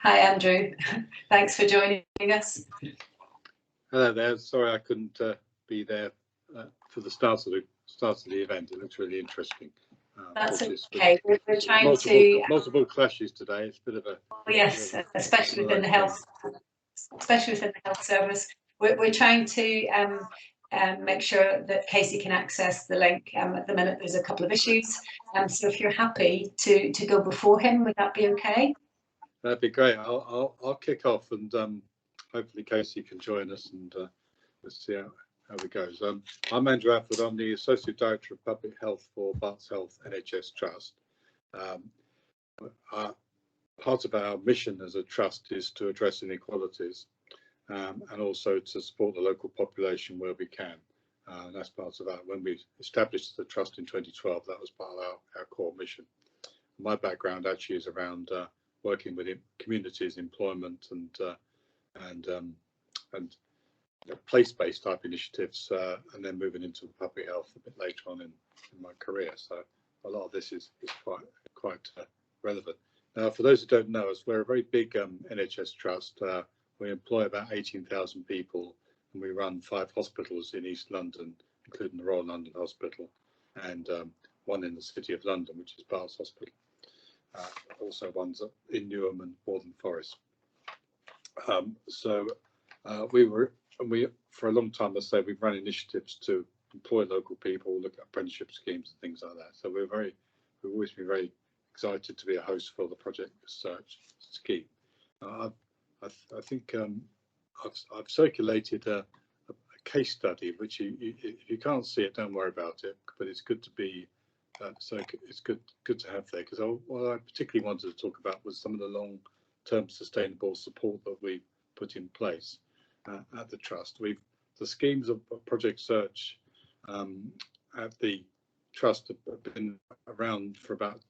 Hi, Andrew. Thanks for joining us. Hello there. Sorry I couldn't be there for the start of the event. It looks really interesting. That's okay. We're trying multiple clashes today. It's a bit of a yes, especially within the health, service. We're trying to make sure that Casey can access the link. At the minute, there's a couple of issues. So if you're happy to go before him, would that be okay? That'd be great. I'll kick off, and hopefully Casey can join us, and let's see how it goes. I'm Andrew Attfield. I'm the Associate Director of Public Health for Barts Health NHS Trust. Part of our mission as a trust is to address inequalities and also to support the local population where we can. That's part of that. When we established the trust in 2012, that was part of our core mission. My background actually is around working with communities, employment, and place-based type initiatives, and then moving into public health a bit later on in my career. So a lot of this is quite relevant. Now, for those who don't know us, we're a very big NHS trust. We employ about 18,000 people, and we run 5 hospitals in East London, including the Royal London Hospital, and one in the City of London, which is Barts Hospital. Also ones in Newham and Waltham Forest. We for a long time, I say, we've run initiatives to employ local people, look at apprenticeship schemes and things like that. So we've always been very excited to be a host for the Project Research scheme. I think I've circulated a case study, which if you can't see it, don't worry about it. But it's good to be. So it's good to have there, because what I particularly wanted to talk about was some of the long-term sustainable support that we put in place at the trust. The schemes of Project Search at the trust have been around for about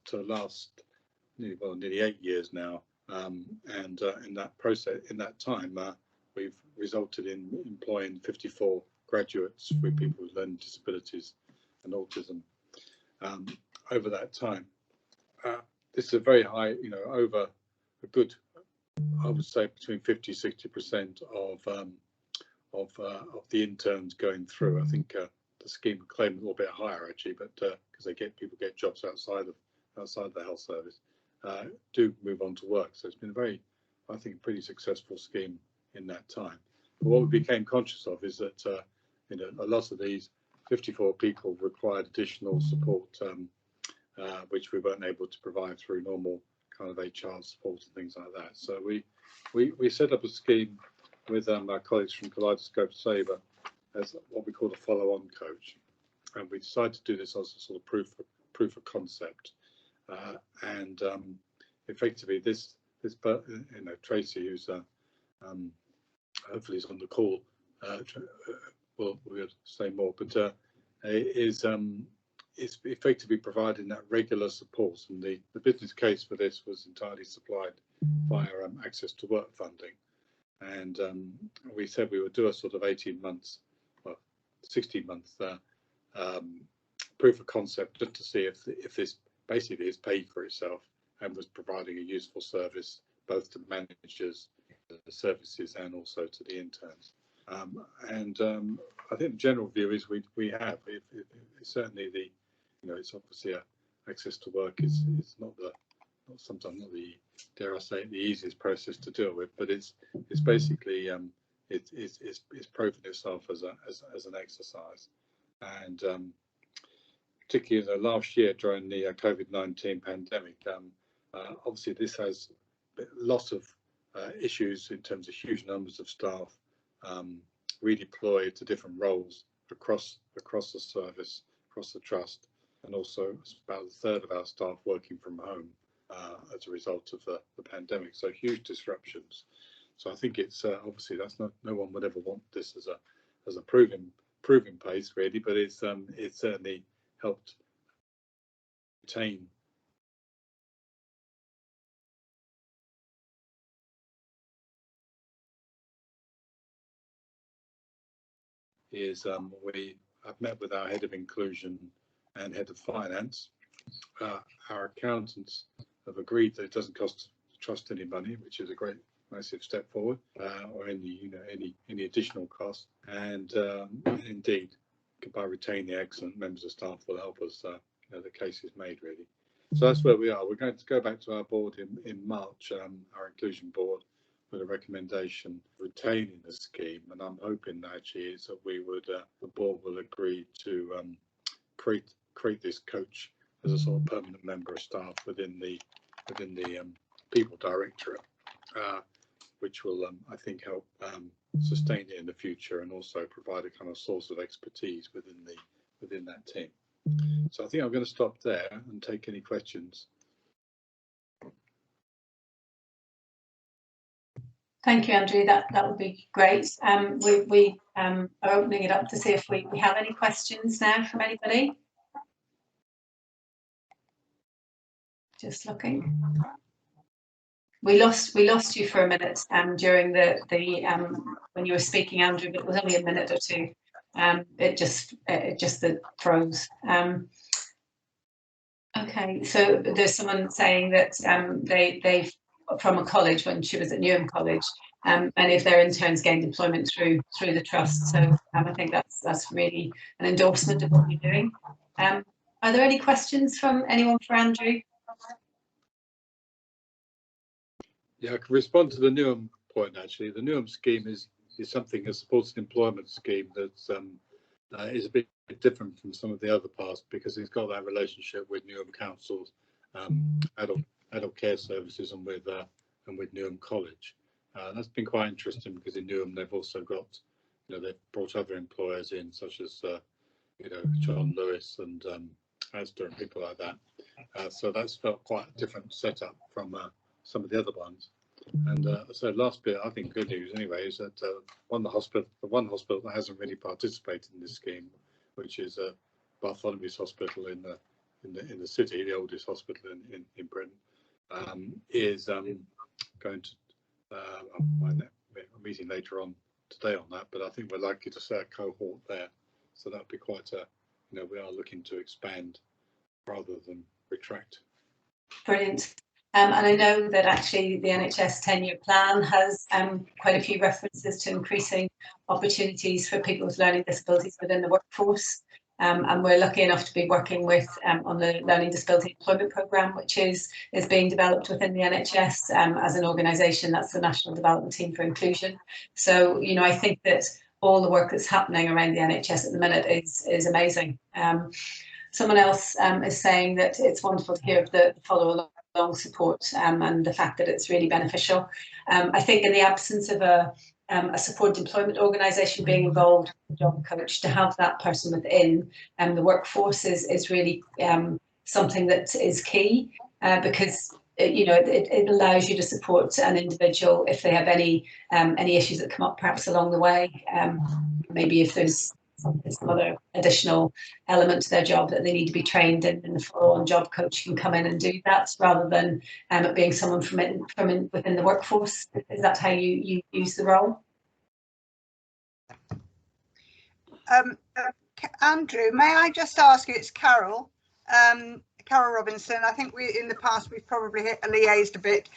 nearly 8 years now, and in that time, we've resulted in employing 54 graduates with people with learning disabilities and autism. Over that time, this is a very high, over a good, I would say between 50–60% of the interns going through. I think the scheme claimed a little bit higher actually, but because people get jobs outside the health service, do move on to work. So it's been a very, I think, pretty successful scheme in that time. But what we became conscious of is that a lot of these 54 people required additional support, which we weren't able to provide through normal kind of HR support and things like that. So we set up a scheme with our colleagues from Kaleidoscope Sabre as what we call a follow-on coach, and we decided to do this as a sort of proof of concept. And effectively, this Tracy, who's hopefully is on the call, we'll say more, but is effectively providing that regular support, and the business case for this was entirely supplied via access to work funding. And we said we would do a sort of 16 months proof of concept, just to see if this basically is paid for itself and was providing a useful service both to managers, the services, and also to the interns. I think the general view is we have. Certainly it's obviously access to work is sometimes not the, dare I say, the easiest process to deal with, but it's basically it's proven itself as an exercise. And particularly in the last year during the COVID-19 pandemic, obviously this has a lot of issues in terms of huge numbers of staff redeployed to different roles across the service, across the trust, and also about a third of our staff working from home as a result of the pandemic. So huge disruptions. So I think it's obviously no one would ever want this as a proving place really, but it's certainly helped retain I've met with our head of inclusion and head of finance. Our accountants have agreed that it doesn't cost trust any money, which is a great massive step forward, or any additional cost. And indeed, by retaining excellent members of staff will help us. The case is made, really. So that's where we are. We're going to go back to our board in March, our inclusion board, with a recommendation retaining the scheme. And I'm hoping actually is that the board will agree to create this coach as a sort of permanent member of staff within the people directorate, which will I think help sustain it in the future and also provide a kind of source of expertise within that team. So I think I'm going to stop there and take any questions. Thank you, Andrew. That would be great. We are opening it up to see if we have any questions now from anybody. Just looking. We lost you for a minute during the when you were speaking, Andrew, but it was only a minute or two. It just froze. Okay, so there's someone saying that they've from a college when she was at Newham College, many of their interns gained employment through the trust. So I think that's really an endorsement of what you're doing. Are there any questions from anyone for Andrew? Yeah, I can respond to the Newham point. Actually, the Newham scheme is something, a supported employment scheme that's is a bit different from some of the other parts because it's got that relationship with Newham Council's adult care services and with Newham College. That's been quite interesting because in Newham they've also got, they've brought other employers in such as John Lewis and Asda and people like that. So that's felt quite a different setup from some of the other ones. And so last bit, I think good news anyway, is that the one hospital that hasn't really participated in this scheme, which is Bartholomew's Hospital in the city, the oldest hospital in Britain, is going to a meeting later on today on that. But I think we're likely to see a cohort there, so that'd be quite a we are looking to expand rather than retract. Brilliant. And I know that actually the NHS 10-year plan has quite a few references to increasing opportunities for people with learning disabilities within the workforce. And we're lucky enough to be working with on the Learning Disability Employment Programme, which is being developed within the NHS as an organisation. That's the National Development Team for Inclusion. So, I think that all the work that's happening around the NHS at the minute is amazing. Someone else is saying that it's wonderful to hear of the follow-along support and the fact that it's really beneficial. I think in the absence of a supported employment organisation being involved with a job coach, to have that person within the workforce is really something that is key because it allows you to support an individual if they have any issues that come up perhaps along the way. Maybe if there's some other additional element to their job that they need to be trained in, and the follow-on job coach can come in and do that rather than it being someone from within the workforce. Is that how you use the role? Andrew, may I just ask you, it's Carol Robinson. I think in the past we've probably liaised a bit.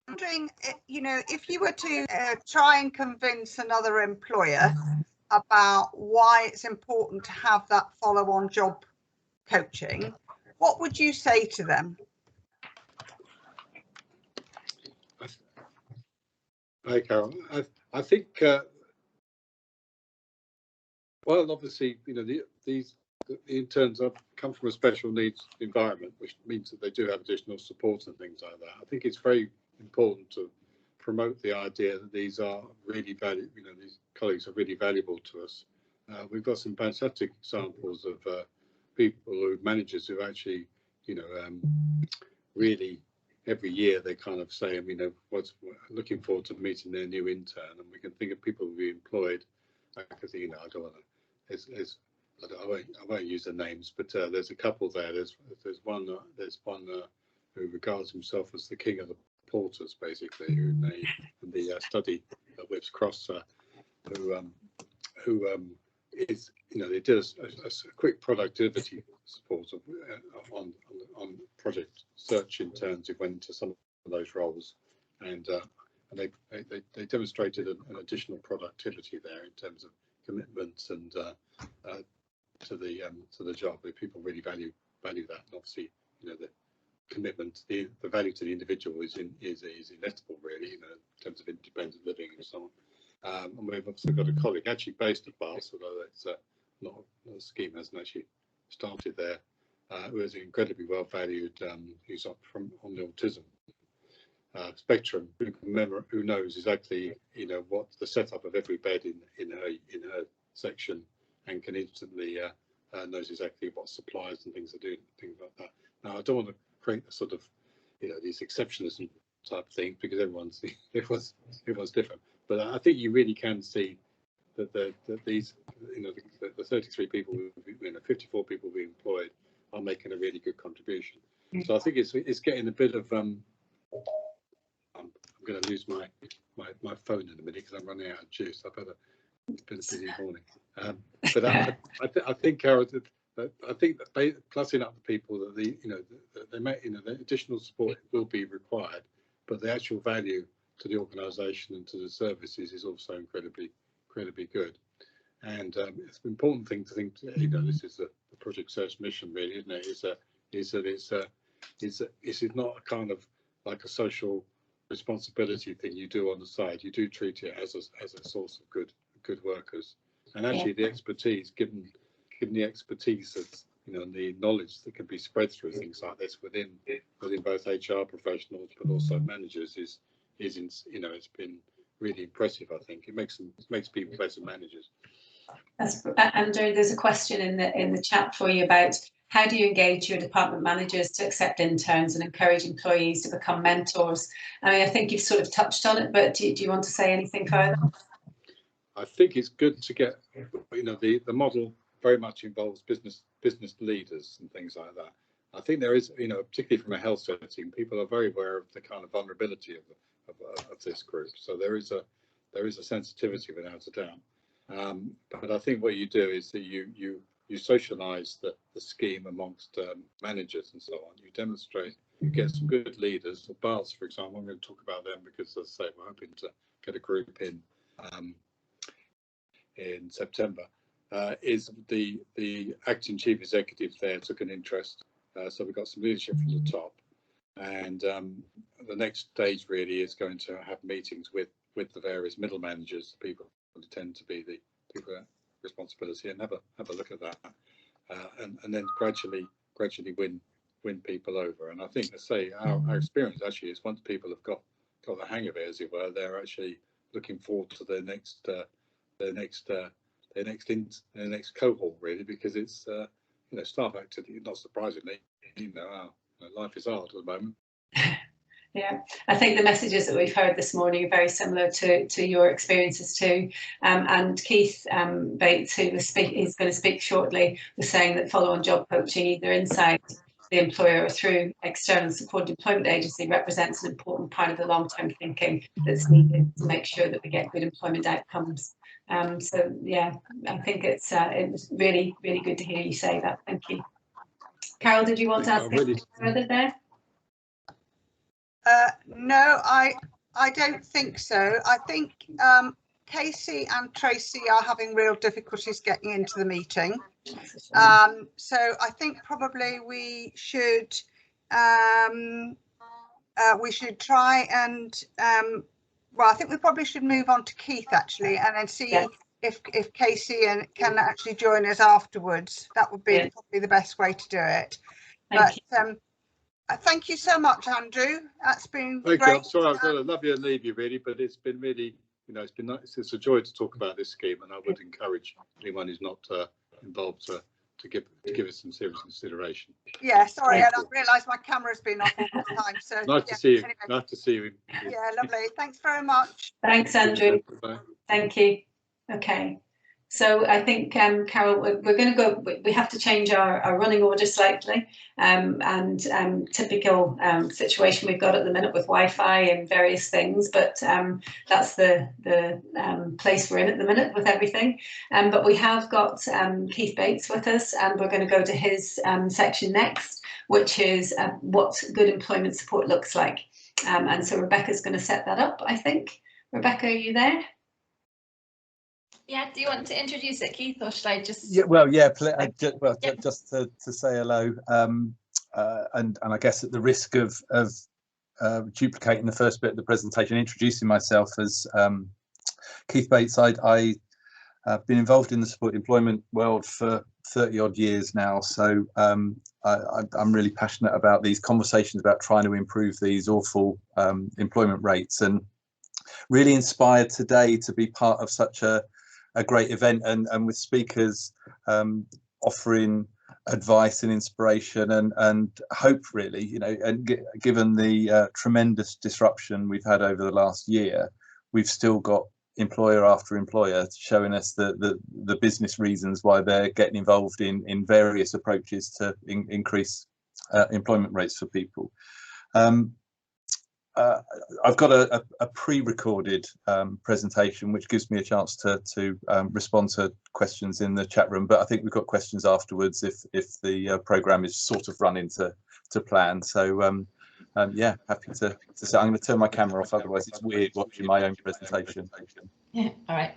Wondering, if you were to try and convince another employer about why it's important to have that follow-on job coaching, what would you say to them? Hi, Carol. I think, well, obviously, these interns come from a special needs environment, which means that they do have additional support and things like that. I think it's very important to promote the idea that these are really valuable. These colleagues are really valuable to us. We've got some fantastic examples of managers who actually, really every year they kind of say, what's looking forward to meeting their new intern, and we can think of people who we employed. I don't want to. I won't use the names, but there's a couple there. There's one who regards himself as the king of the porters, basically, who the study at Whipps Cross, who is, they did a quick productivity support on project search interns who went into some of those roles, and they demonstrated an additional productivity there in terms of commitments and to the job. People really value that, and obviously the commitment, the value to the individual is inequitable, really, in terms of independent living and so on. And we've also got a colleague actually based at Barts, although it's not the scheme hasn't actually started there, who is incredibly well valued, who's on the autism spectrum, who knows exactly what the setup of every bed in her section, and can instantly knows exactly what supplies and things are doing, things like that. Now, I don't want to create the sort of these exceptionalism type things, because everyone's different, but I think you really can see that these the 33 people, 54 people we employed are making a really good contribution. So I think it's getting a bit of I'm going to lose my phone in a minute because I'm running out of juice. It's been a busy morning, but I think, Carol, I think that plussing up the people that they may, the additional support will be required, but the actual value to the organisation and to the services is also incredibly good. And it's an important thing to think. This is the project search mission, really, isn't it? Is that it's not a kind of like a social responsibility thing you do on the side. You do treat it as a source of good workers, and actually the expertise given the expertise of the knowledge that can be spread through things like this within both HR professionals but also managers is it's been really impressive. I think it makes people better managers. Andrew, there's a question in the chat for you about how do you engage your department managers to accept interns and encourage employees to become mentors? I mean, I think you've sort of touched on it, but do you want to say anything further? I think it's good to get, the model very much involves business leaders and things like that. I think there is, particularly from a health setting, people are very aware of the kind of vulnerability of this group. So there is a sensitivity without a doubt. But I think what you do is that you socialise the scheme amongst managers and so on. You demonstrate, you get some good leaders. At Barts, for example, I'm going to talk about them because, as I say, we're hoping to get a group in September. Is the acting chief executive there took an interest, so we've got some leadership from the top, and the next stage really is going to have meetings with the various middle managers, people who tend to be the people at responsibility, and have a look at that, and then gradually win people over. And I think, to say, our experience actually is once people have got the hang of it, as it were, they're actually looking forward to their next cohort, really, because it's staff activity. Not surprisingly, life is hard at the moment. Yeah, I think the messages that we've heard this morning are very similar to your experiences too. And Keith Bates, who is going to speak shortly, was saying that follow-on job coaching, either inside the employer or through external supported employment agency, represents an important part of the long-term thinking that's needed to make sure that we get good employment outcomes. So yeah, I think it was really, really good to hear you say that. Thank you. Carol, did you want to ask anything further there? No, I don't think so. I think Casey and Tracy are having real difficulties getting into the meeting. So I think probably we should try and well, I think we probably should move on to Keith actually, and then see if Casey can actually join us afterwards. That would be probably the best way to do it. Thank you so much, Andrew. That's been great. I'm sorry, I've got to love you and leave you, really, but it's been really, it's a joy to talk about this scheme, and I would encourage anyone who's not involved to give it some serious consideration. Yeah, sorry, and I realised my camera's been off all the time. So nice to see you. Anyway. Nice to see you. Yeah, lovely. Thanks very much. Thanks, Andrew. Thank you. Okay. So I think, Carol, we're going to go, we have to change our running order slightly, and typical situation we've got at the minute with Wi-Fi and various things, but that's the place we're in at the minute with everything. But we have got Keith Bates with us, and we're going to go to his section next, which is what good employment support looks like. And so Rebecca's going to set that up, I think. Rebecca, are you there? Yeah, do you want to introduce it, Keith, or should I just? Yeah, just to say hello, and I guess at the risk of duplicating the first bit of the presentation, introducing myself as Keith Bates. I've been involved in the support employment world for 30 odd years now, so I'm really passionate about these conversations about trying to improve these awful employment rates, and really inspired today to be part of such a great event, and with speakers offering advice and inspiration and hope, really, you know. And given the tremendous disruption we've had over the last year, we've still got employer after employer showing us the business reasons why they're getting involved in various approaches to increase employment rates for people. I've got a pre-recorded presentation which gives me a chance to respond to questions in the chat room, but I think we've got questions afterwards if the programme is sort of running to plan. So yeah, happy to say. I'm going to turn my camera off, otherwise it's weird watching my own presentation. Yeah, all right.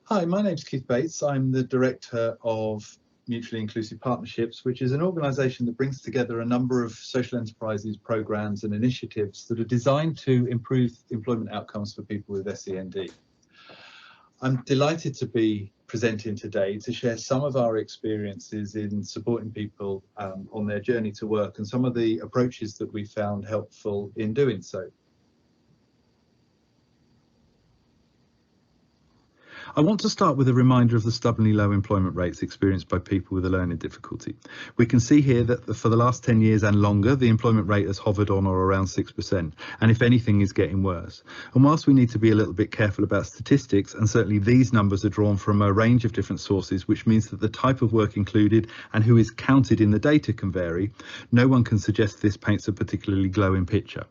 Hi, my name's Keith Bates. I'm the Director of Mutually Inclusive Partnerships, which is an organisation that brings together a number of social enterprises, programmes and initiatives that are designed to improve employment outcomes for people with SEND. I'm delighted to be presenting today to share some of our experiences in supporting people on their journey to work and some of the approaches that we found helpful in doing so. I want to start with a reminder of the stubbornly low employment rates experienced by people with a learning difficulty. We can see here that for the last 10 years and longer, the employment rate has hovered on or around 6%, and if anything is getting worse. And whilst we need to be a little bit careful about statistics, and certainly these numbers are drawn from a range of different sources, which means that the type of work included and who is counted in the data can vary, no one can suggest this paints a particularly glowing picture.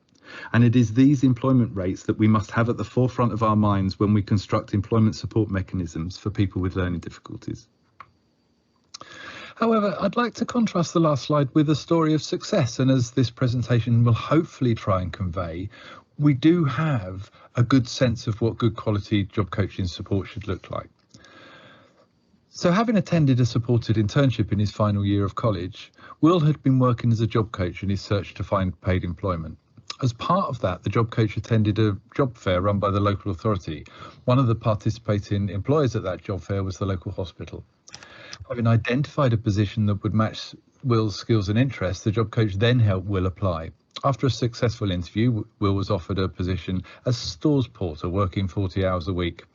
And it is these employment rates that we must have at the forefront of our minds when we construct employment support mechanisms for people with learning difficulties. However, I'd like to contrast the last slide with a story of success, and as this presentation will hopefully try and convey, we do have a good sense of what good quality job coaching support should look like. So, having attended a supported internship in his final year of college, Will had been working as a job coach in his search to find paid employment. As part of that, the job coach attended a job fair run by the local authority. One of the participating employers at that job fair was the local hospital. Having identified a position that would match Will's skills and interests, the job coach then helped Will apply. After a successful interview, Will was offered a position as stores porter, working 40 hours a week.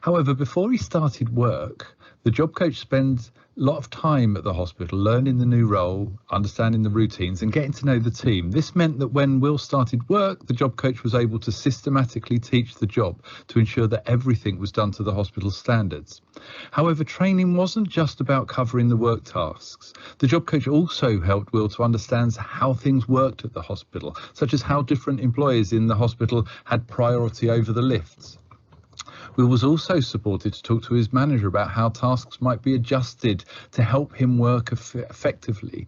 However, before he started work, the job coach spent a lot of time at the hospital learning the new role, understanding the routines and getting to know the team. This meant that when Will started work, the job coach was able to systematically teach the job to ensure that everything was done to the hospital's standards. However, training wasn't just about covering the work tasks. The job coach also helped Will to understand how things worked at the hospital, such as how different employees in the hospital had priority over the lifts. Will was also supported to talk to his manager about how tasks might be adjusted to help him work effectively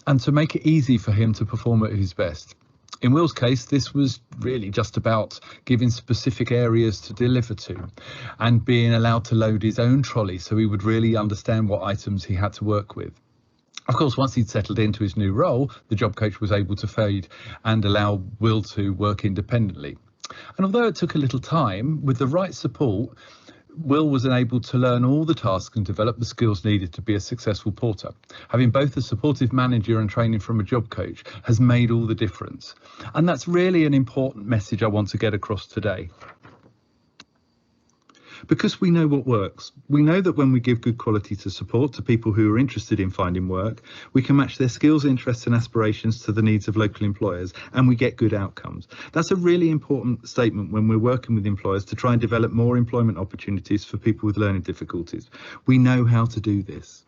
and to make it easy for him to perform at his best. In Will's case, this was really just about giving specific areas to deliver to and being allowed to load his own trolley so he would really understand what items he had to work with. Of course, once he'd settled into his new role, the job coach was able to fade and allow Will to work independently. And although it took a little time, with the right support, Will was able to learn all the tasks and develop the skills needed to be a successful porter. Having both a supportive manager and training from a job coach has made all the difference. And that's really an important message I want to get across today. Because we know what works. We know that when we give good quality to support to people who are interested in finding work, we can match their skills, interests and aspirations to the needs of local employers, and we get good outcomes. That's a really important statement when we're working with employers to try and develop more employment opportunities for people with learning difficulties. We know how to do this.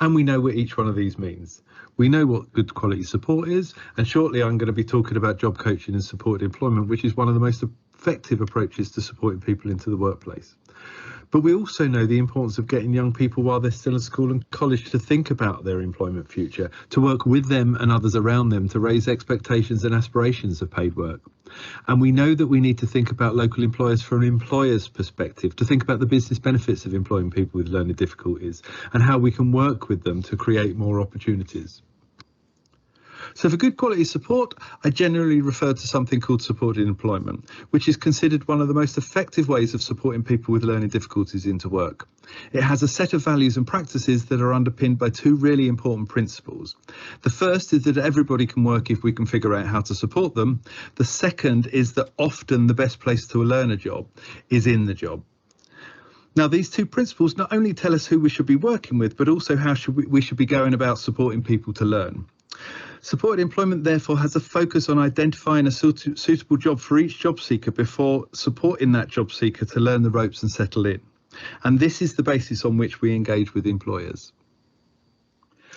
And we know what each one of these means. We know what good quality support is, and shortly I'm going to be talking about job coaching and supported employment, which is one of the most effective approaches to supporting people into the workplace. But we also know the importance of getting young people while they're still at school and college to think about their employment future, to work with them and others around them to raise expectations and aspirations of paid work. And we know that we need to think about local employers from an employer's perspective, to think about the business benefits of employing people with learning difficulties and how we can work with them to create more opportunities. So for good quality support, I generally refer to something called supported employment, which is considered one of the most effective ways of supporting people with learning difficulties into work. It has a set of values and practices that are underpinned by two really important principles. The first is that everybody can work if we can figure out how to support them. The second is that often the best place to learn a job is in the job. Now, these two principles not only tell us who we should be working with, but also how we should be going about supporting people to learn. Supported employment, therefore, has a focus on identifying a suitable job for each job seeker before supporting that job seeker to learn the ropes and settle in. And this is the basis on which we engage with employers.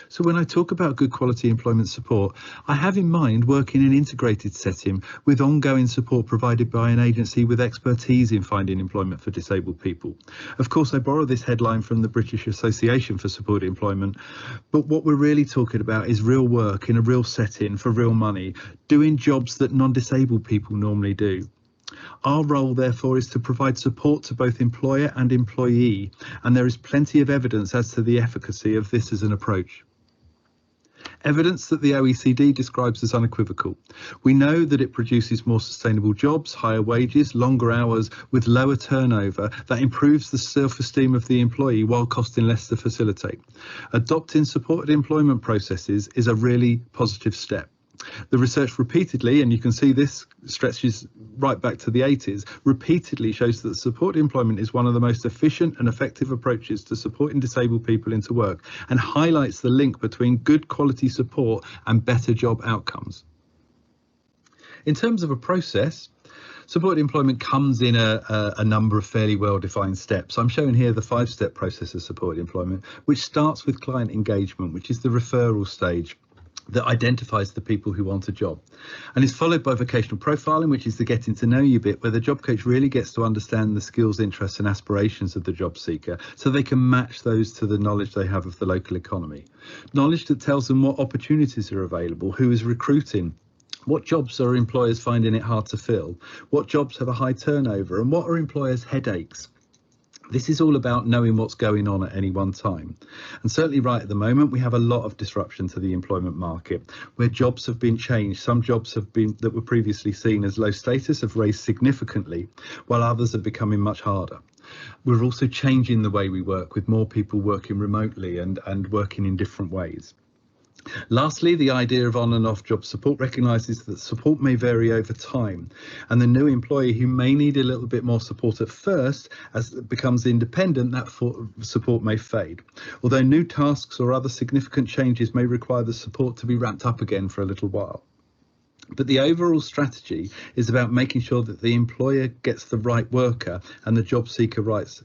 So when I talk about good quality employment support, I have in mind working in an integrated setting with ongoing support provided by an agency with expertise in finding employment for disabled people. Of course, I borrow this headline from the British Association for Supported Employment, but what we're really talking about is real work in a real setting for real money, doing jobs that non-disabled people normally do. Our role, therefore, is to provide support to both employer and employee, and there is plenty of evidence as to the efficacy of this as an approach. Evidence that the OECD describes as unequivocal. We know that it produces more sustainable jobs, higher wages, longer hours with lower turnover that improves the self-esteem of the employee while costing less to facilitate. Adopting supported employment processes is a really positive step. The research repeatedly, and you can see this stretches right back to the 80s, repeatedly shows that supported employment is one of the most efficient and effective approaches to supporting disabled people into work, and highlights the link between good quality support and better job outcomes. In terms of a process, supported employment comes in a number of fairly well-defined steps. I'm showing here the 5-step process of supported employment, which starts with client engagement, which is the referral stage that identifies the people who want a job, and is followed by vocational profiling, which is the getting to know you bit, where the job coach really gets to understand the skills, interests and aspirations of the job seeker so they can match those to the knowledge they have of the local economy. Knowledge that tells them what opportunities are available, who is recruiting, what jobs are employers finding it hard to fill, what jobs have a high turnover, and what are employers' headaches. This is all about knowing what's going on at any one time. And certainly right at the moment, we have a lot of disruption to the employment market, where jobs have been changed. Some jobs that were previously seen as low status have raised significantly, while others are becoming much harder. We're also changing the way we work, with more people working remotely and working in different ways. Lastly, the idea of on and off job support recognises that support may vary over time, and the new employee who may need a little bit more support at first, as it becomes independent, that support may fade. Although new tasks or other significant changes may require the support to be ramped up again for a little while. But the overall strategy is about making sure that the employer gets the right worker and the job seeker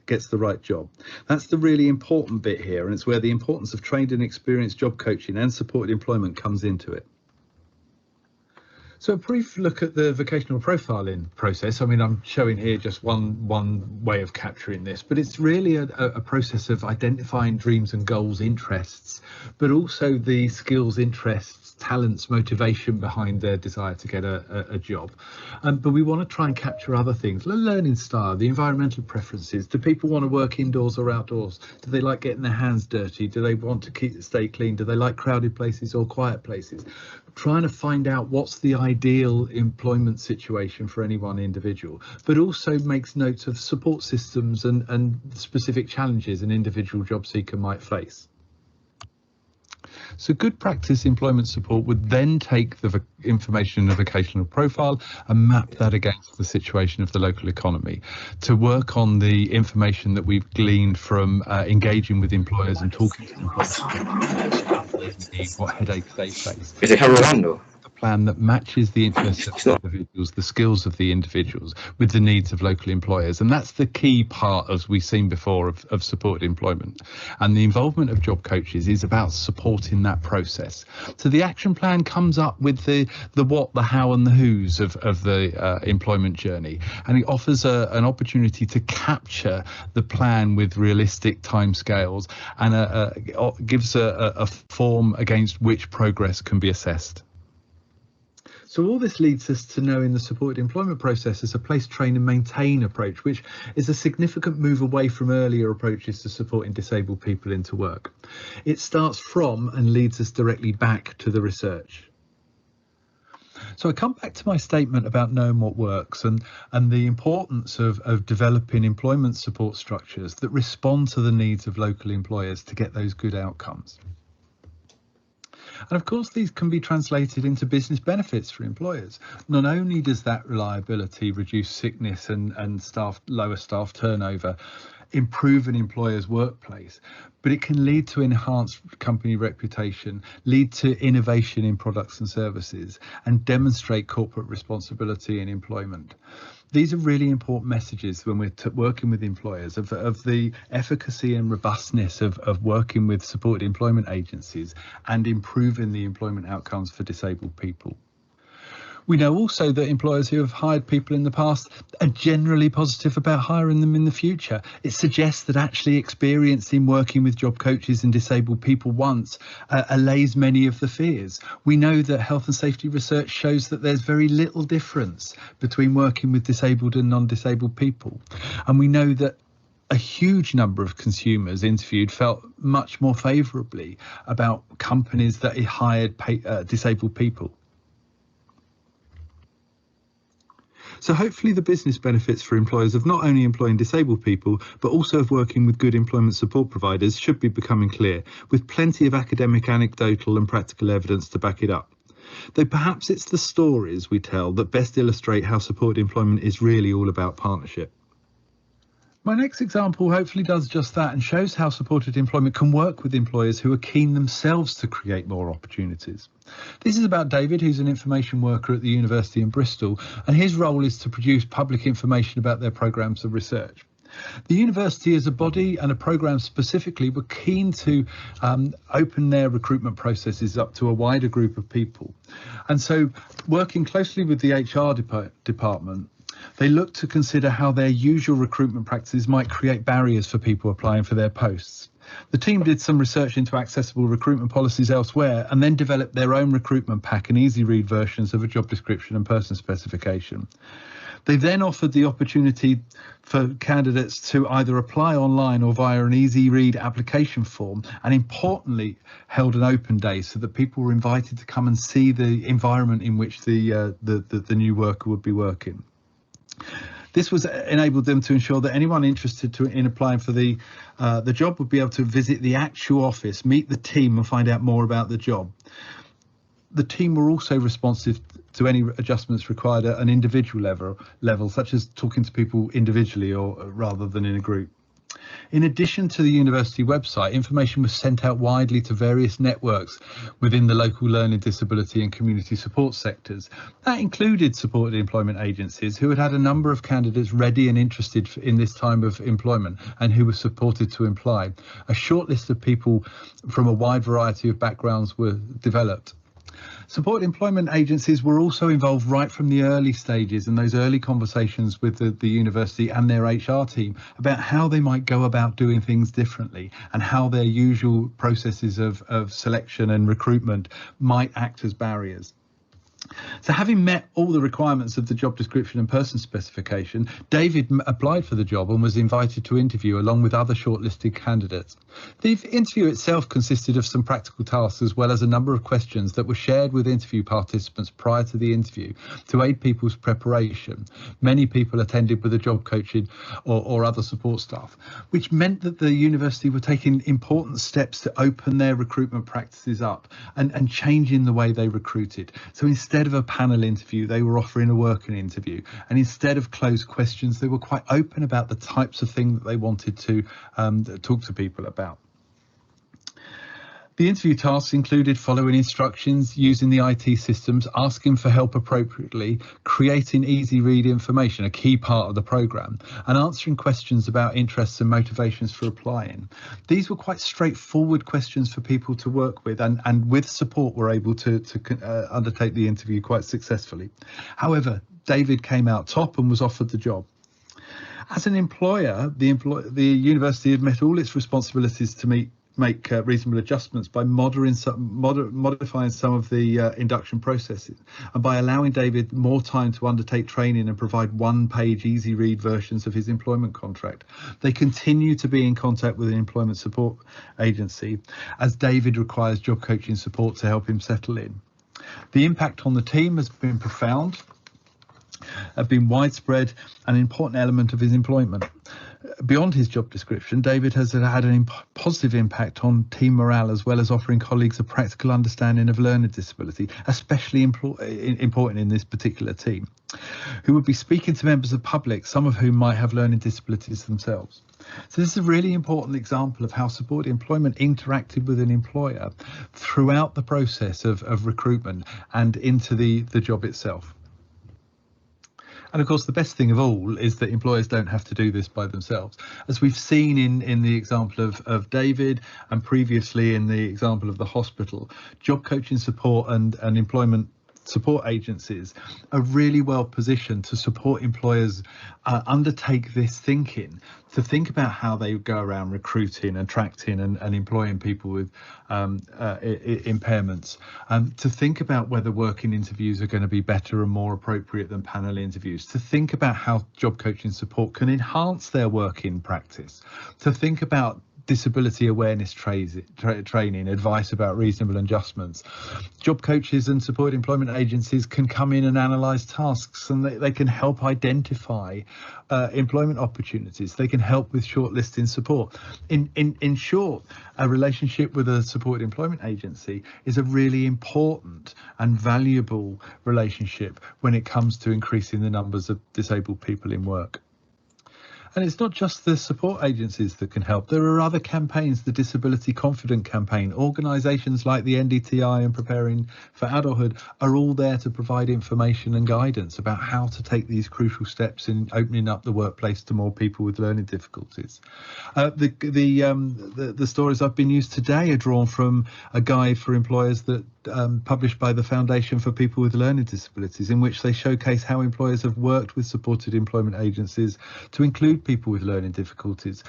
gets the right job. That's the really important bit here, and it's where the importance of trained and experienced job coaching and supported employment comes into it. So a brief look at the vocational profiling process. I mean, I'm showing here just one way of capturing this, but it's really a process of identifying dreams and goals, interests, but also the skills, interests, talents, motivation behind their desire to get a job. But we want to try and capture other things, the learning style, the environmental preferences. Do people want to work indoors or outdoors? Do they like getting their hands dirty? Do they want to stay clean? Do they like crowded places or quiet places? Trying to find out what's the ideal employment situation for any one individual, but also makes notes of support systems and specific challenges an individual job seeker might face. So good practice employment support would then take the information in a vocational profile and map that against the situation of the local economy to work on the information that we've gleaned from engaging with employers and talking to employers, what headaches they face. Is it Rolando? A plan that matches the interests of the individuals, the skills of the individuals with the needs of local employers. And that's the key part, as we've seen before, of supported employment. And the involvement of job coaches is about supporting that process. So the action plan comes up with the what, the how and the who's of the employment journey. And it offers an opportunity to capture the plan with realistic timescales and gives a form against which progress can be assessed. So all this leads us to knowing the supported employment process as a place, train and maintain approach, which is a significant move away from earlier approaches to supporting disabled people into work. It starts from and leads us directly back to the research. So I come back to my statement about knowing what works and the importance of developing employment support structures that respond to the needs of local employers to get those good outcomes. And of course, these can be translated into business benefits for employers. Not only does that reliability reduce sickness and lower staff turnover, improve an employer's workplace, but it can lead to enhanced company reputation, lead to innovation in products and services, and demonstrate corporate responsibility in employment. These are really important messages when we're working with employers of the efficacy and robustness of working with supported employment agencies and improving the employment outcomes for disabled people. We know also that employers who have hired people in the past are generally positive about hiring them in the future. It suggests that actually experience in working with job coaches and disabled people once allays many of the fears. We know that health and safety research shows that there's very little difference between working with disabled and non-disabled people. And we know that a huge number of consumers interviewed felt much more favourably about companies that hired disabled people. So hopefully the business benefits for employers of not only employing disabled people, but also of working with good employment support providers should be becoming clear, with plenty of academic, anecdotal and practical evidence to back it up. Though perhaps it's the stories we tell that best illustrate how supported employment is really all about partnership. My next example hopefully does just that and shows how supported employment can work with employers who are keen themselves to create more opportunities. This is about David, who's an information worker at the University in Bristol, and his role is to produce public information about their programmes of research. The university as a body and a programme specifically were keen to open their recruitment processes up to a wider group of people. And so working closely with the HR department, they looked to consider how their usual recruitment practices might create barriers for people applying for their posts. The team did some research into accessible recruitment policies elsewhere and then developed their own recruitment pack and easy read versions of a job description and person specification. They then offered the opportunity for candidates to either apply online or via an easy read application form, and importantly held an open day so that people were invited to come and see the environment in which the new worker would be working. This was enabled them to ensure that anyone interested in applying for the job would be able to visit the actual office, meet the team and find out more about the job. The team were also responsive to any adjustments required at an individual level, such as talking to people individually or rather than in a group. In addition to the university website, information was sent out widely to various networks within the local learning, disability and community support sectors. That included supported employment agencies who had a number of candidates ready and interested in this time of employment and who were supported to apply. A short list of people from a wide variety of backgrounds were developed. Supported employment agencies were also involved right from the early stages and those early conversations with the university and their HR team about how they might go about doing things differently and how their usual processes of selection and recruitment might act as barriers. So having met all the requirements of the job description and person specification, David applied for the job and was invited to interview along with other shortlisted candidates. The interview itself consisted of some practical tasks as well as a number of questions that were shared with interview participants prior to the interview to aid people's preparation. Many people attended with a job coaching or other support staff, which meant that the university were taking important steps to open their recruitment practices up and changing the way they recruited. So instead of a panel interview, they were offering a working interview, and instead of closed questions, they were quite open about the types of things that they wanted to talk to people about. The interview tasks included following instructions, using the IT systems, asking for help appropriately, creating easy read information, a key part of the programme, and answering questions about interests and motivations for applying. These were quite straightforward questions for people to work with, and with support were able to undertake the interview quite successfully. However, David came out top and was offered the job. As an employer, the university had met all its responsibilities to make reasonable adjustments by modifying some of the induction processes, and by allowing David more time to undertake training and provide one-page easy read versions of his employment contract. They continue to be in contact with an employment support agency, as David requires job coaching support to help him settle in. The impact on the team has been profound, have been widespread, and an important element of his employment. Beyond his job description, David has had a positive impact on team morale, as well as offering colleagues a practical understanding of learner disability, especially important in this particular team, who would be speaking to members of the public, some of whom might have learning disabilities themselves. So this is a really important example of how supported employment interacted with an employer throughout the process of recruitment and into the job itself. And of course, the best thing of all is that employers don't have to do this by themselves. As we've seen in the example of David, and previously in the example of the hospital, job coaching support and employment support agencies are really well positioned to support employers undertake this thinking, to think about how they go around recruiting, attracting and employing people with impairments, to think about whether working interviews are going to be better and more appropriate than panel interviews, to think about how job coaching support can enhance their working practice, to think about disability awareness training, advice about reasonable adjustments. Job coaches and supported employment agencies can come in and analyse tasks, and they can help identify employment opportunities. They can help with shortlisting support. In short, a relationship with a supported employment agency is a really important and valuable relationship when it comes to increasing the numbers of disabled people in work. And it's not just the support agencies that can help. There are other campaigns, the Disability Confident campaign. Organisations like the NDTI and Preparing for Adulthood are all there to provide information and guidance about how to take these crucial steps in opening up the workplace to more people with learning difficulties. The stories I've been used today are drawn from a guide for employers that published by the Foundation for People with Learning Disabilities, in which they showcase how employers have worked with supported employment agencies to include people with learning difficulties,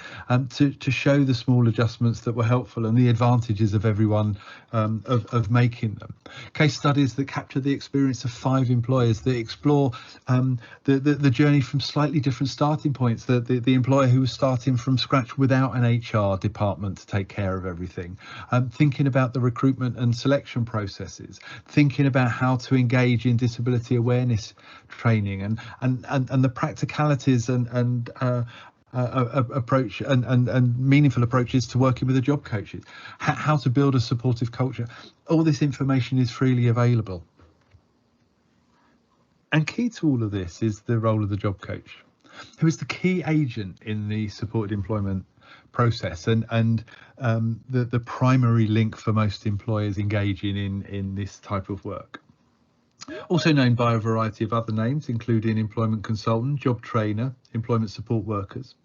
to show the small adjustments that were helpful and the advantages of everyone of making them. Case studies that capture the experience of 5 employers that explore the journey from slightly different starting points. The employer who was starting from scratch without an HR department to take care of everything, thinking about the recruitment and selection processes, thinking about how to engage in disability awareness training and the practicalities and approach and meaningful approaches to working with the job coaches, how to build a supportive culture. All this information is freely available. And key to all of this is the role of the job coach, who is the key agent in the supported employment process and the primary link for most employers engaging in this type of work. Also known by a variety of other names, including employment consultant, job trainer, employment support workers,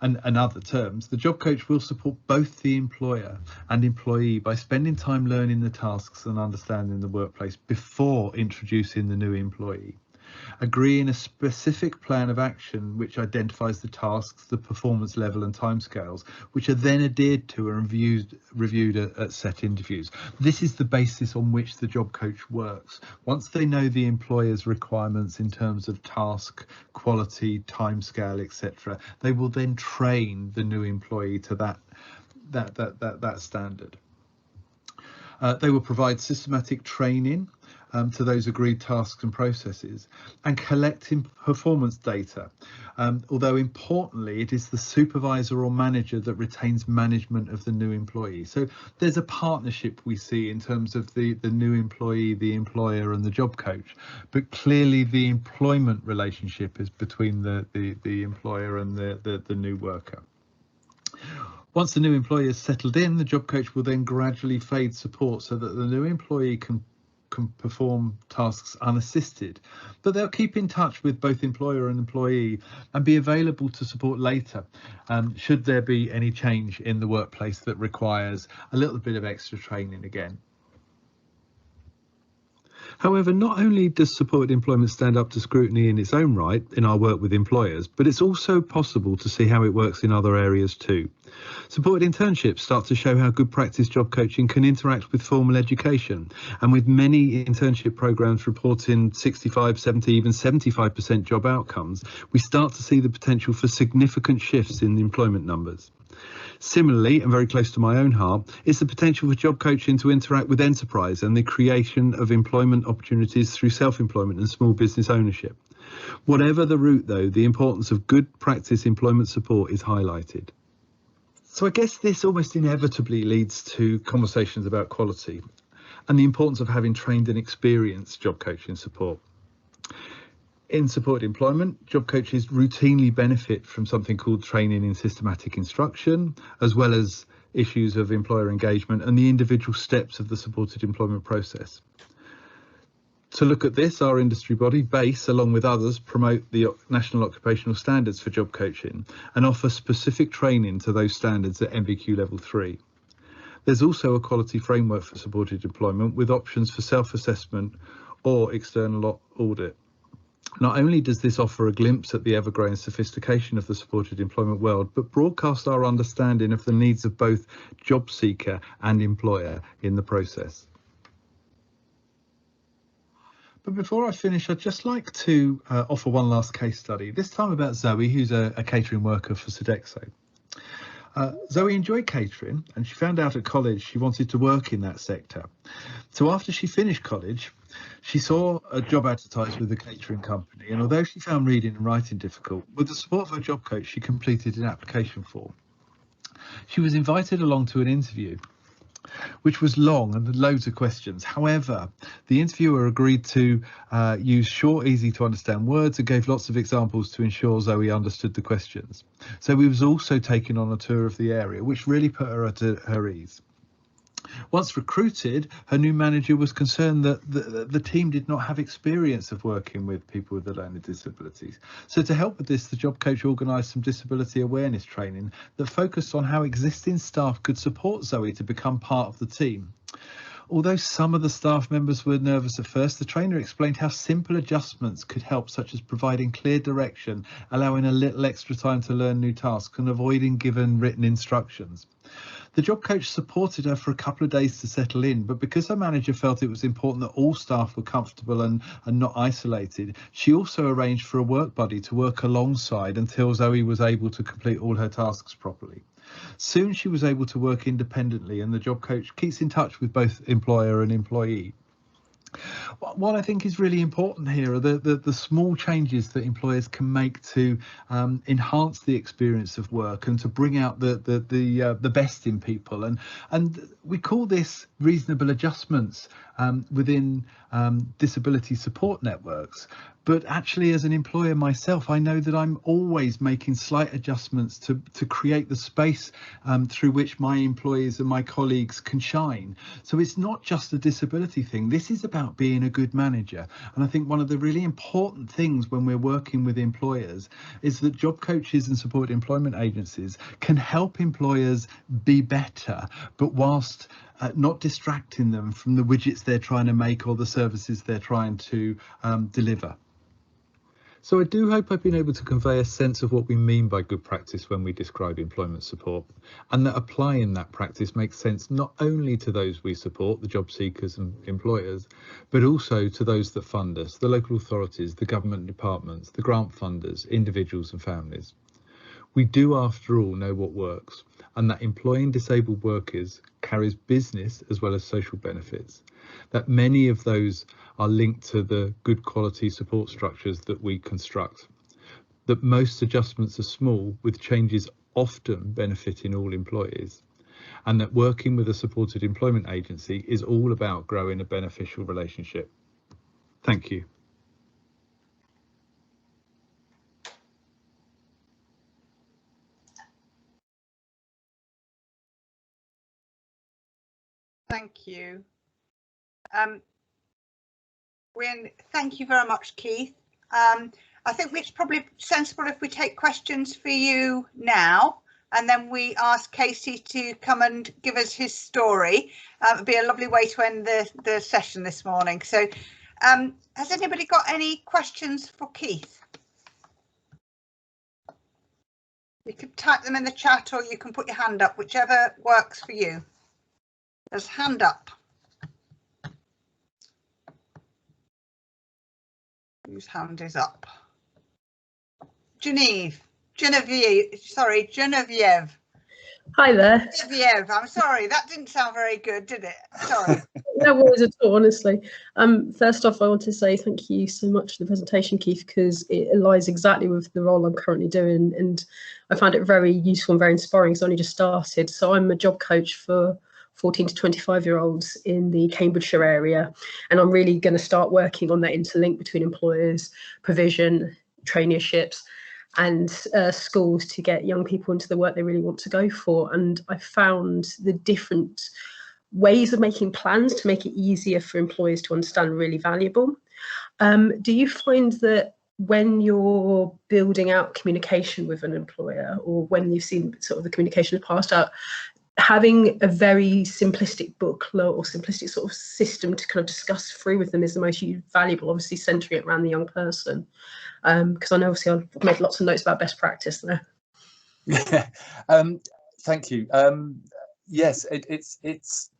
and other terms, the job coach will support both the employer and employee by spending time learning the tasks and understanding the workplace before introducing the new employee. agreeing a specific plan of action which identifies the tasks, the performance level and timescales, which are then adhered to and reviewed at set interviews. This is the basis on which the job coach works. Once they know the employer's requirements in terms of task, quality, timescale, etc., they will then train the new employee to that standard. They will provide systematic training to those agreed tasks and processes and collecting performance data. Although importantly, it is the supervisor or manager that retains management of the new employee. So there's a partnership we see in terms of the new employee, the employer and the job coach, but clearly the employment relationship is between the employer and the new worker. Once the new employee is settled in, the job coach will then gradually fade support so that the new employee can perform tasks unassisted, but they'll keep in touch with both employer and employee and be available to support later should there be any change in the workplace that requires a little bit of extra training again. However, not only does supported employment stand up to scrutiny in its own right in our work with employers, but it's also possible to see how it works in other areas too. Supported internships start to show how good practice job coaching can interact with formal education, and with many internship programs reporting 65, 70, even 75% job outcomes, we start to see the potential for significant shifts in the employment numbers. Similarly, and very close to my own heart, is the potential for job coaching to interact with enterprise and the creation of employment opportunities through self-employment and small business ownership. Whatever the route though, the importance of good practice employment support is highlighted. So I guess this almost inevitably leads to conversations about quality and the importance of having trained and experienced job coaching support. In supported employment, job coaches routinely benefit from something called training in systematic instruction, as well as issues of employer engagement and the individual steps of the supported employment process. To look at this, our industry body, BASE, along with others, promote the National Occupational Standards for Job Coaching and offer specific training to those standards at NVQ Level 3. There's also a quality framework for supported employment with options for self-assessment or external audit. Not only does this offer a glimpse at the ever-growing sophistication of the supported employment world, but broadcast our understanding of the needs of both job seeker and employer in the process. But before I finish, I'd just like to offer one last case study, this time about Zoe, who's a catering worker for Sodexo. Zoe enjoyed catering and she found out at college she wanted to work in that sector. So after she finished college, she saw a job advertised with a catering company, and although she found reading and writing difficult, with the support of her job coach, she completed an application form. She was invited along to an interview, which was long and loads of questions. However, the interviewer agreed to use short, easy to understand words and gave lots of examples to ensure Zoe understood the questions. Zoe was also taken on a tour of the area, which really put her at her ease. Once recruited, her new manager was concerned that the team did not have experience of working with people with learning disabilities. So to help with this, the job coach organised some disability awareness training that focused on how existing staff could support Zoe to become part of the team. Although some of the staff members were nervous at first, the trainer explained how simple adjustments could help, such as providing clear direction, allowing a little extra time to learn new tasks and avoiding given written instructions. The job coach supported her for a couple of days to settle in, but because her manager felt it was important that all staff were comfortable and not isolated, she also arranged for a work buddy to work alongside until Zoe was able to complete all her tasks properly. Soon she was able to work independently, and the job coach keeps in touch with both employer and employee. What I think is really important here are the small changes that employers can make to enhance the experience of work and to bring out the best in people, and we call this reasonable adjustments within disability support networks. But actually, as an employer myself, I know that I'm always making slight adjustments to create the space through which my employees and my colleagues can shine. So it's not just a disability thing. This is about being a good manager. And I think one of the really important things when we're working with employers is that job coaches and supported employment agencies can help employers be better, but whilst not distracting them from the widgets they're trying to make or the services they're trying to deliver. So I do hope I've been able to convey a sense of what we mean by good practice when we describe employment support, and that applying that practice makes sense not only to those we support, the job seekers and employers, but also to those that fund us, the local authorities, the government departments, the grant funders, individuals and families. We do, after all, know what works, and that employing disabled workers carries business as well as social benefits, that many of those are linked to the good quality support structures that we construct, that most adjustments are small, with changes often benefiting all employees, and that working with a supported employment agency is all about growing a beneficial relationship. Thank you. Thank you. Thank you very much, Keith. I think it's probably sensible if we take questions for you now, and then we ask Casey to come and give us his story. It'd be a lovely way to end the session this morning. So has anybody got any questions for Keith? You can type them in the chat, or you can put your hand up, whichever works for you. There's hand up. Whose hand is up? Genevieve. Hi there. Genevieve, I'm sorry, that didn't sound very good, did it? Sorry. No worries at all, honestly. First off, I want to say thank you so much for the presentation, Keith, because it aligns exactly with the role I'm currently doing, and I found it very useful and very inspiring. It's only just started. So I'm a job coach for 14 to 25-year-olds in the Cambridgeshire area, and I'm really going to start working on that interlink between employers, provision, traineeships, and schools to get young people into the work they really want to go for. And I found the different ways of making plans to make it easier for employers to understand really valuable. Do you find that when you're building out communication with an employer, or when you've seen sort of the communication passed out, having a very simplistic booklet or simplistic sort of system to kind of discuss through with them is the most valuable, obviously centering it around the young person? Because I know obviously I've made lots of notes about best practice there. Thank you. Yes, it's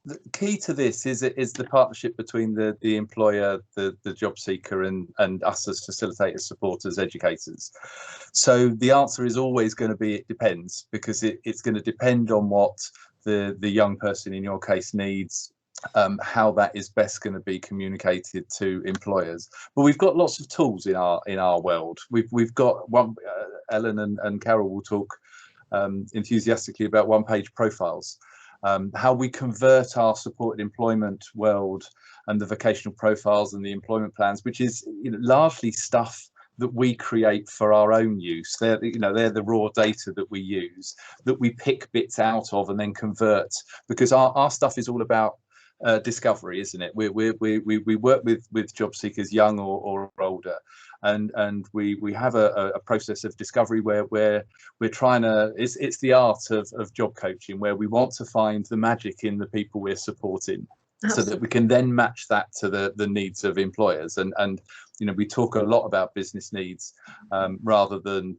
the key to this is the partnership between the employer, the job seeker, and us as facilitators, supporters, educators. So the answer is always going to be it depends, because it's going to depend on what the young person in your case needs, how that is best going to be communicated to employers. But we've got lots of tools in our world. We've got one. Ellen and Carol will talk enthusiastically about one-page profiles. How we convert our supported employment world and the vocational profiles and the employment plans, which is largely stuff that we create for our own use. They're the raw data that we use, that we pick bits out of and then convert, because our stuff is all about discovery, isn't it? We work with job seekers, young or older, and we have a process of discovery where we're trying to, it's the art of job coaching, where we want to find the magic in the people we're supporting, so that we can then match that to the needs of employers. And we talk a lot about business needs rather than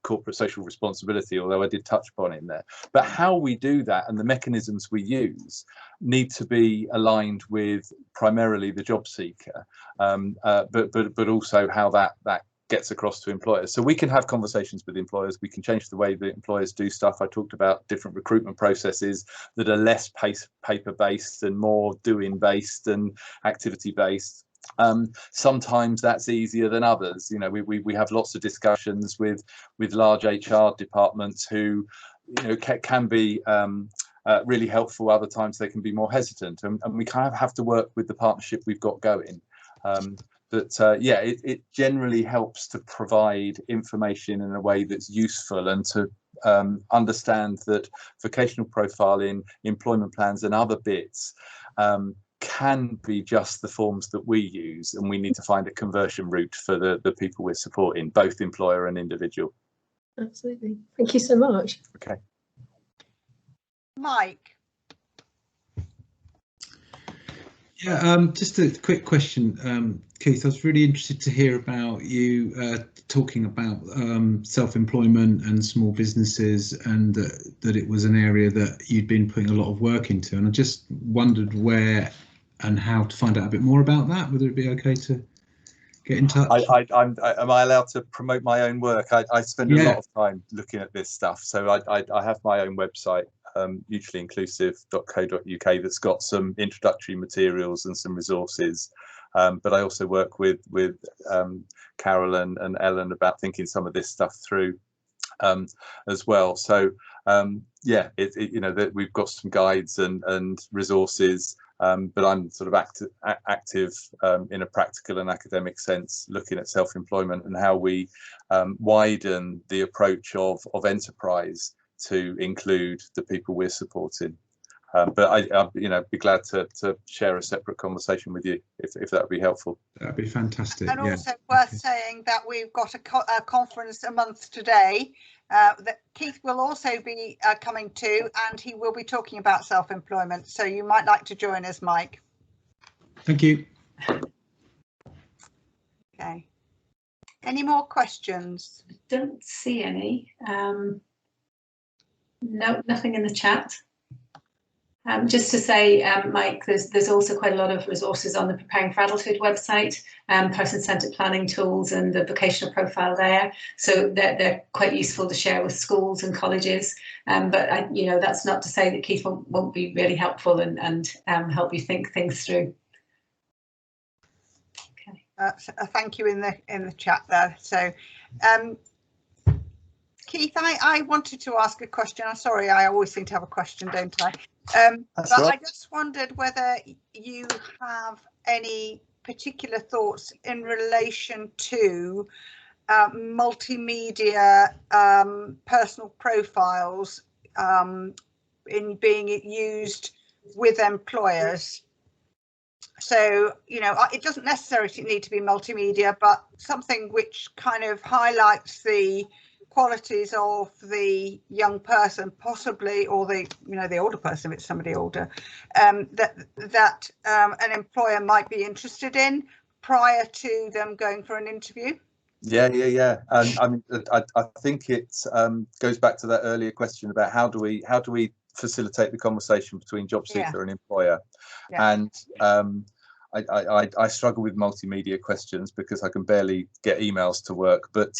corporate social responsibility, although I did touch upon it in there. But how we do that and the mechanisms we use need to be aligned with primarily the job seeker, but also how that gets across to employers. So we can have conversations with employers, we can change the way that employers do stuff. I talked about different recruitment processes that are less paper-based and more doing-based and activity-based. Sometimes that's easier than others. We have lots of discussions with large HR departments who can be really helpful. Other times they can be more hesitant, and we kind of have to work with the partnership we've got going. It generally helps to provide information in a way that's useful, and to understand that vocational profiling, employment plans and other bits can be just the forms that we use, and we need to find a conversion route for the people we're supporting, both employer and individual. Absolutely. Thank you so much. Okay. Mike. Yeah, just a quick question, Keith. I was really interested to hear about you talking about self-employment and small businesses, and that it was an area that you'd been putting a lot of work into. And I just wondered where and how to find out a bit more about that. Whether it'd be okay to get in touch. Am I allowed to promote my own work? I spend a lot of time looking at this stuff. So I have my own website, mutuallyinclusive.co.uk, that's got some introductory materials and some resources. But I also work with Carol and Ellen about thinking some of this stuff through as well. So yeah, that we've got some guides and resources. But I'm sort of active in a practical and academic sense, looking at self-employment and how we widen the approach of enterprise to include the people we're supporting. But I'd be glad to share a separate conversation with you if that would be helpful. That'd be fantastic. And also worth saying that we've got a conference a month today that Keith will also be coming to, and he will be talking about self-employment. So you might like to join us, Mike. Thank you. Okay. Any more questions? Don't see any. No, nothing in the chat. Just to say, Mike, there's also quite a lot of resources on the Preparing for Adulthood website, person-centred planning tools and the vocational profile there. So they're quite useful to share with schools and colleges. But that's not to say that Keith won't be really helpful and help you think things through. Okay. Thank you in the chat there. So. Keith, I wanted to ask a question. I'm sorry, I always seem to have a question, don't I? But right. I just wondered whether you have any particular thoughts in relation to multimedia personal profiles in being used with employers. So, it doesn't necessarily need to be multimedia, but something which kind of highlights the qualities of the young person, possibly, or the older person if it's somebody older, that an employer might be interested in prior to them going for an interview. Yeah. And I mean, I think it goes back to that earlier question about how do we facilitate the conversation between job seeker and employer. And I struggle with multimedia questions because I can barely get emails to work, but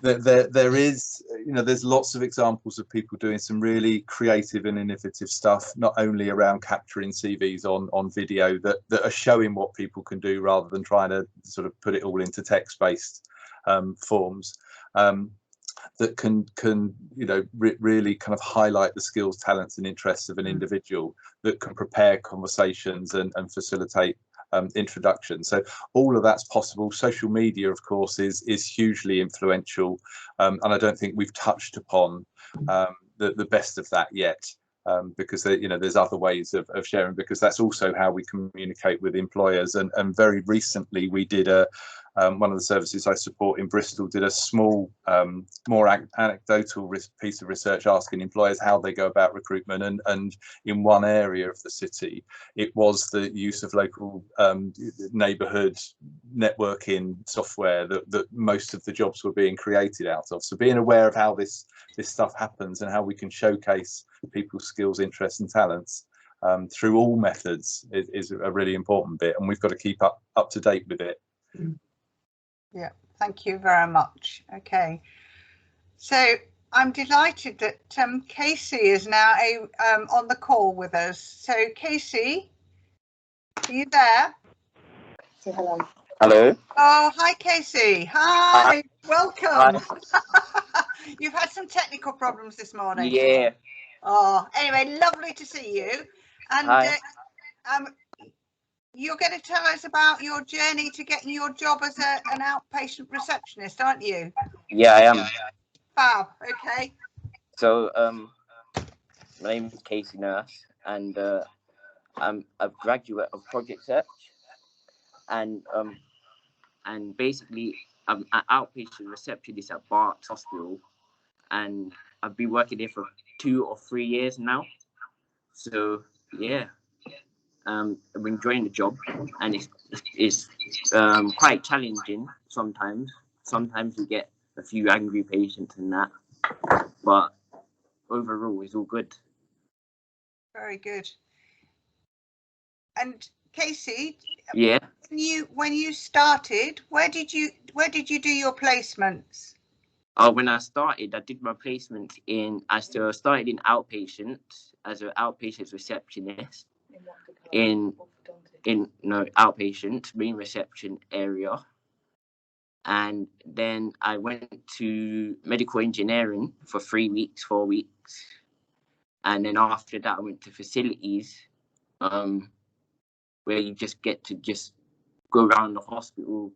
there's lots of examples of people doing some really creative and innovative stuff, not only around capturing CVs on video that are showing what people can do rather than trying to sort of put it all into text-based forms, that can really kind of highlight the skills, talents and interests of an individual, that can prepare conversations and facilitate introduction. So all of that's possible. Social media, of course, is hugely influential, and I don't think we've touched upon the best of that yet, because there's other ways of sharing, because that's also how we communicate with employers. And very recently we did one of the services I support in Bristol did a small, more anecdotal piece of research asking employers how they go about recruitment. And in one area of the city, it was the use of local neighbourhood networking software that most of the jobs were being created out of. So being aware of how this stuff happens and how we can showcase people's skills, interests and talents through all methods is a really important bit, and we've got to keep up to date with it. Yeah, thank you very much. Okay, so I'm delighted that Casey is now on the call with us. So Casey, are you there? Say hello. Hello. Oh, hi Casey. Hi, welcome. Hi. You've had some technical problems this morning. Yeah. Oh, anyway, lovely to see you. And Hi. You're going to tell us about your journey to getting your job as an outpatient receptionist, aren't you? Yeah, I am. Fab. Okay. So, my name is Casey Nurse, and I'm a graduate of Project Search, and basically I'm an outpatient receptionist at Barts Hospital, and I've been working there for 2 or 3 years now. So yeah, I'm enjoying the job, and it's quite challenging sometimes. Sometimes you get a few angry patients and that, but overall it's all good. Very good. And Casey, Yeah. when you started, where did you do your placements? When I started, I did my placement I started in outpatient as an outpatient receptionist in outpatient main reception area, and then I went to medical engineering for 4 weeks, and then after that I went to facilities, where you just get to go around the hospital,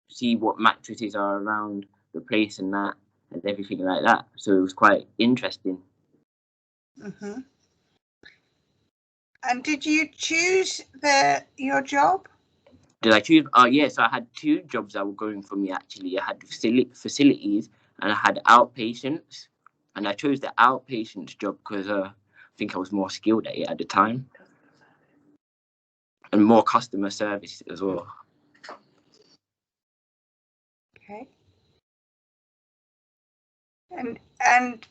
see what mattresses are around the place and that, and everything like that. So it was quite interesting. Mm-hmm. And did you choose your job? Did I choose? Yeah, so I had 2 jobs that were going for me actually. I had facilities and I had outpatients, and I chose the outpatients job because I think I was more skilled at it at the time, and more customer service as well. Okay. And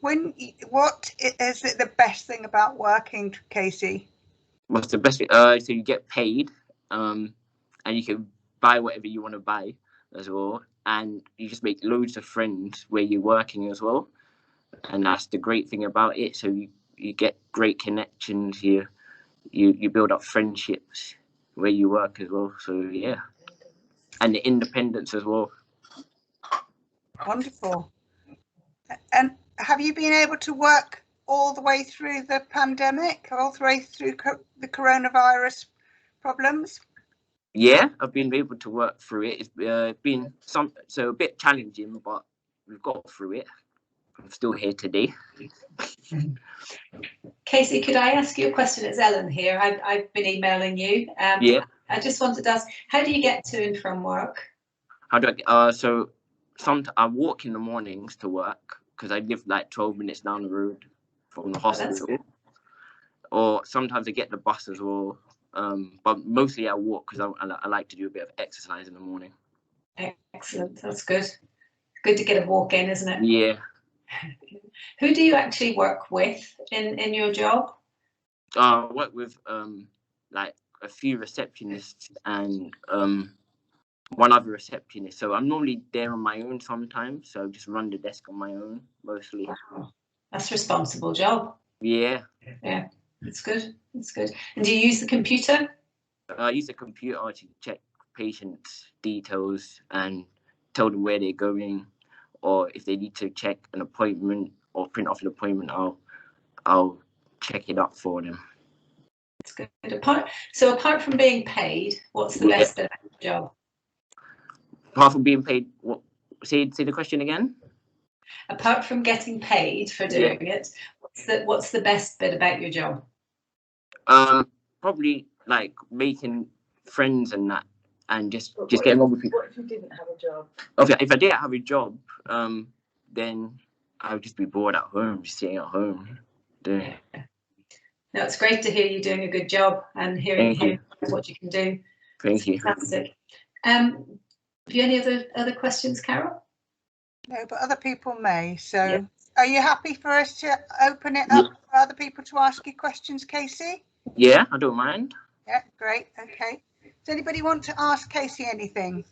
what is the best thing about working, Casey? What's the best thing? So you get paid, and you can buy whatever you want to buy as well, and you just make loads of friends where you're working as well, and that's the great thing about it. So you get great connections, you build up friendships where you work as well. So yeah, and the independence as well. Wonderful. And have you been able to work all the way through the pandemic, all the way through the coronavirus problems? Yeah, I've been able to work through it. It's been a bit challenging, but we've got through it. I'm still here today. Casey, could I ask you a question? It's Ellen here. I've been emailing you. Yeah. I just wanted to ask, how do you get to and from work? How do I? So I walk in the mornings to work because I live like 12 minutes down the road from the hospital. Or sometimes I get the bus as well. But mostly I walk because I like to do a bit of exercise in the morning. Excellent. That's good. Good to get a walk in, isn't it? Yeah. Who do you actually work with in your job? I work with like a few receptionists and one other receptionist. So I'm normally there on my own sometimes. So I just run the desk on my own mostly. Wow. That's a responsible job. Yeah. Yeah, that's good. That's good. And do you use the computer? I use the computer to check patients' details and tell them where they're going, or if they need to check an appointment or print off an appointment, I'll check it up for them. That's good. Apart from being paid, what's the best bit of your job? Apart from being paid, what? Say the question again. Apart from getting paid for doing it, what's the best bit about your job? Probably like making friends and that, and just getting on with people. What if you didn't have a job? Okay, if I didn't have a job, then I would just be bored at home, just sitting at home. Yeah. No, it's great to hear you doing a good job and hearing what you can do. Thank you. Fantastic. Have you any other questions, Carol? No, but other people may. So Are you happy for us to open it up for other people to ask you questions, Casey? Yeah, I don't mind. Yeah, great. Okay. Does anybody want to ask Casey anything?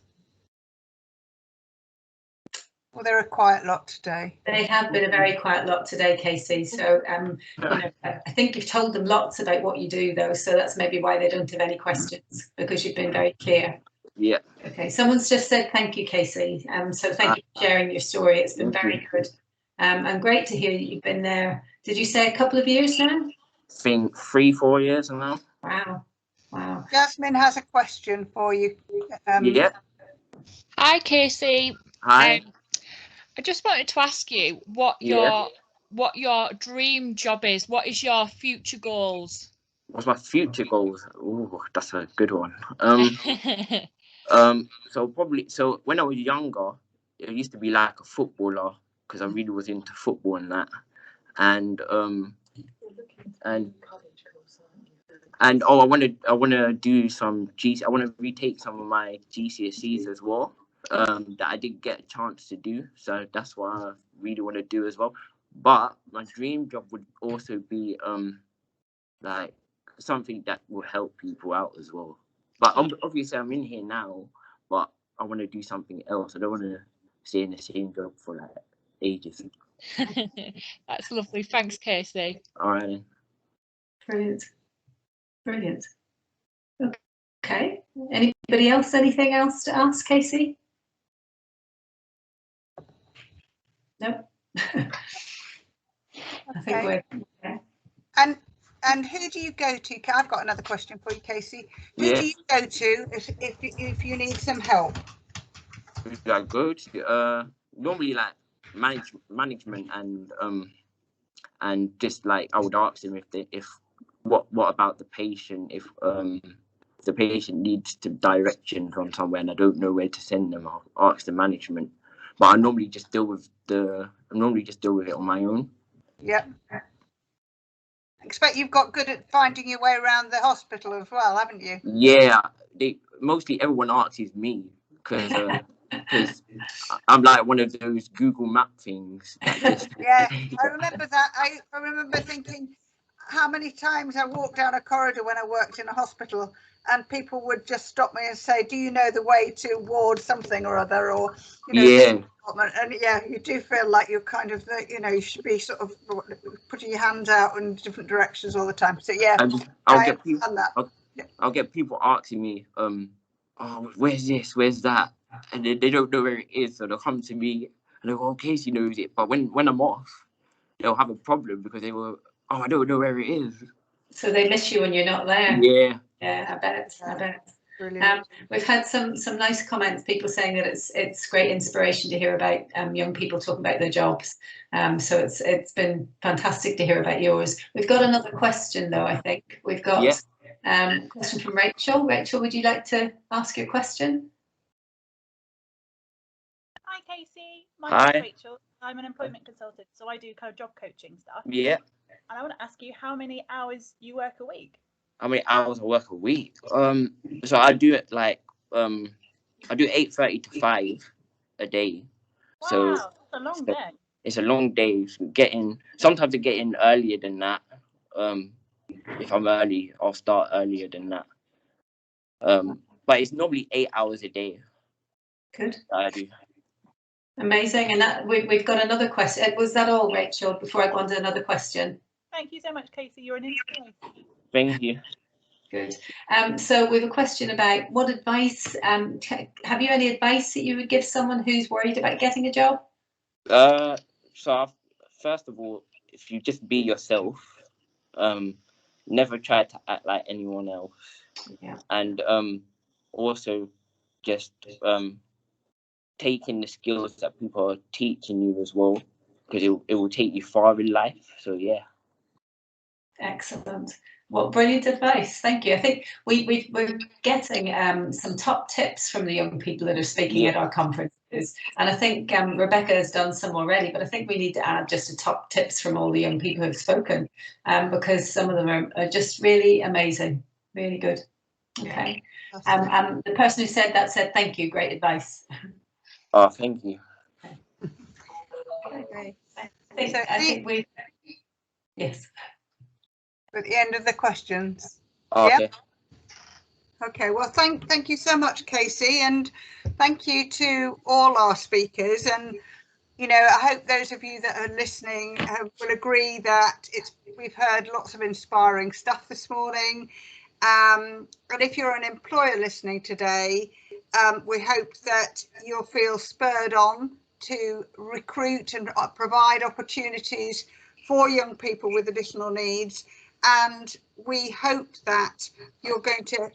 Well, they're a quiet lot today. They have been a very quiet lot today, Casey. So I think you've told them lots about what you do, though. So that's maybe why they don't have any questions, because you've been very clear. Yeah. Okay. Someone's just said thank you, Casey. So thank you for sharing your story. It's been very good. And great to hear you've been there. Did you say a couple of years now? I think 3-4 years now. Wow. Wow. Jasmine has a question for you. Yeah. Hi, Casey. Hi. I just wanted to ask you what your dream job is. What is your future goals? What's my future goals? Oh, that's a good one. So when I was younger, it used to be like a footballer, because I really was into football and that. And And I want to do some I want to retake some of my GCSEs as well. That I didn't get a chance to do, so that's what I really want to do as well. But my dream job would also be like something that will help people out as well. But obviously I'm in here now, but I want to do something else. I don't want to stay in the same job for like ages. That's lovely. Thanks, Casey. All right. Brilliant. Brilliant. Okay. Anybody else? Anything else to ask, Casey? No. I think we're. Yeah. And who do you go to? I've got another question for you, Casey. Who do you go to if you need some help? I go to normally like management and just like I would ask them if what about the patient, if the patient needs to direction from somewhere and I don't know where to send them, I'll ask the management. But I normally just deal with it on my own. Yep. I expect you've got good at finding your way around the hospital as well, haven't you? Yeah, mostly everyone asks me because I'm like one of those Google Map things. Yeah, I remember that. I remember thinking how many times I walked down a corridor when I worked in a hospital and people would just stop me and say, do you know the way to ward something or other, or, you know, yeah. And yeah, you do feel like you're kind of, you know, you should be sort of putting your hands out in different directions all the time. So yeah, I'll get people asking me, oh, where's this, where's that? And they don't know where it is, so they'll come to me and they'll go, oh, Casey knows it. But when I'm off, they'll have a problem because they will, oh, I don't know where it is. So they miss you when you're not there. Yeah. Yeah, I bet. Brilliant. We've had some nice comments, people saying that it's great inspiration to hear about young people talking about their jobs. So it's been fantastic to hear about yours. We've got another question though, I think. We've got a question from Rachel. Rachel, would you like to ask your question? Hi Casey, my Hi. name's Rachel. I'm an employment consultant, so I do kind of job coaching stuff. Yeah. And I want to ask you how many hours you work a week. How many hours I work a week? So I do it like I do 8:30 to 5 a day. Wow, So that's a long day. It's a long day. Sometimes I get in earlier than that. If I'm early, I'll start earlier than that. But it's normally 8 hours a day. Good. I do. Amazing. And that we've got another question. Was that all, Rachel? Before I go on to another question. Thank you so much, Casey. You're an inspiration. Thank you. Good. So we have a question about what advice, have you any advice that you would give someone who's worried about getting a job? So first of all, if you just be yourself, never try to act like anyone else. Yeah. And also just taking the skills that people are teaching you as well, because it will take you far in life. So yeah. Excellent. Well, brilliant advice. Thank you. I think we're getting some top tips from the young people that are speaking at our conferences. And I think Rebecca has done some already, but I think we need to add just the top tips from all the young people who have spoken, because some of them are just really amazing, really good. Okay. The person who said that said, thank you, great advice. Oh, thank you. Okay. I think we, yes. At the end of the questions. Okay. Yeah? Okay, well, thank you so much, Casey, and thank you to all our speakers. And, you know, I hope those of you that are listening will agree that we've heard lots of inspiring stuff this morning. And if you're an employer listening today, we hope that you'll feel spurred on to recruit and provide opportunities for young people with additional needs. And we hope that you're going to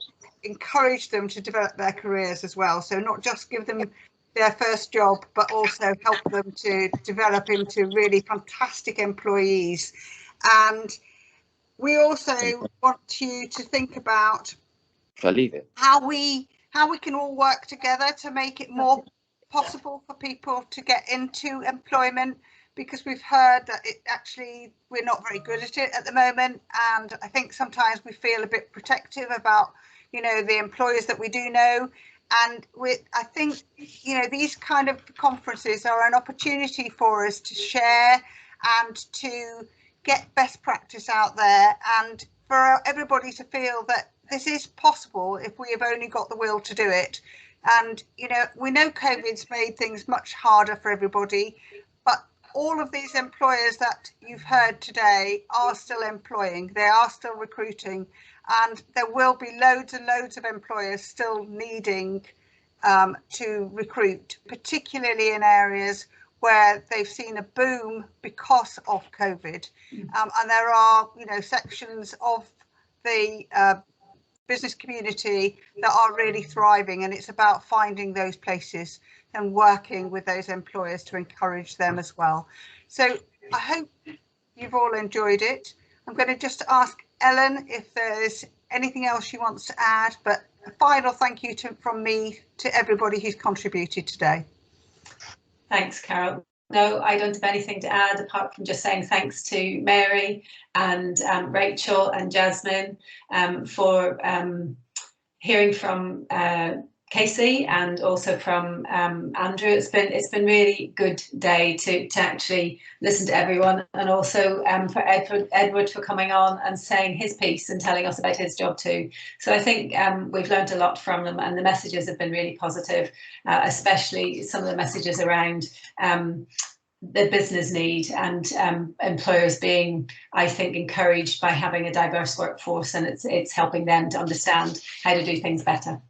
encourage them to develop their careers as well. So not just give them their first job, but also help them to develop into really fantastic employees. And we also want you to think about how we can all work together to make it more possible for people to get into employment, because we've heard that we're not very good at it at the moment, and I think sometimes we feel a bit protective about, you know, the employers that we do know. And I think, you know, these kind of conferences are an opportunity for us to share and to get best practice out there, and for everybody to feel that this is possible if we have only got the will to do it. And, you know, we know COVID's made things much harder for everybody, but all of these employers that you've heard today are still employing, they are still recruiting, and there will be loads and loads of employers still needing to recruit, particularly in areas where they've seen a boom because of COVID. And there are, you know, sections of the business community that are really thriving, and it's about finding those places and working with those employers to encourage them as well. So I hope you've all enjoyed it. I'm going to just ask Ellen if there's anything else she wants to add, but a final thank you from me to everybody who's contributed today. Thanks, Carol. No, I don't have anything to add apart from just saying thanks to Mary and Rachel and Jasmine for hearing from Casey and also from Andrew. It's been really good day to actually listen to everyone, and also for Edward for coming on and saying his piece and telling us about his job too. So I think we've learned a lot from them, and the messages have been really positive, especially some of the messages around the business need and employers being, I think, encouraged by having a diverse workforce, and it's helping them to understand how to do things better.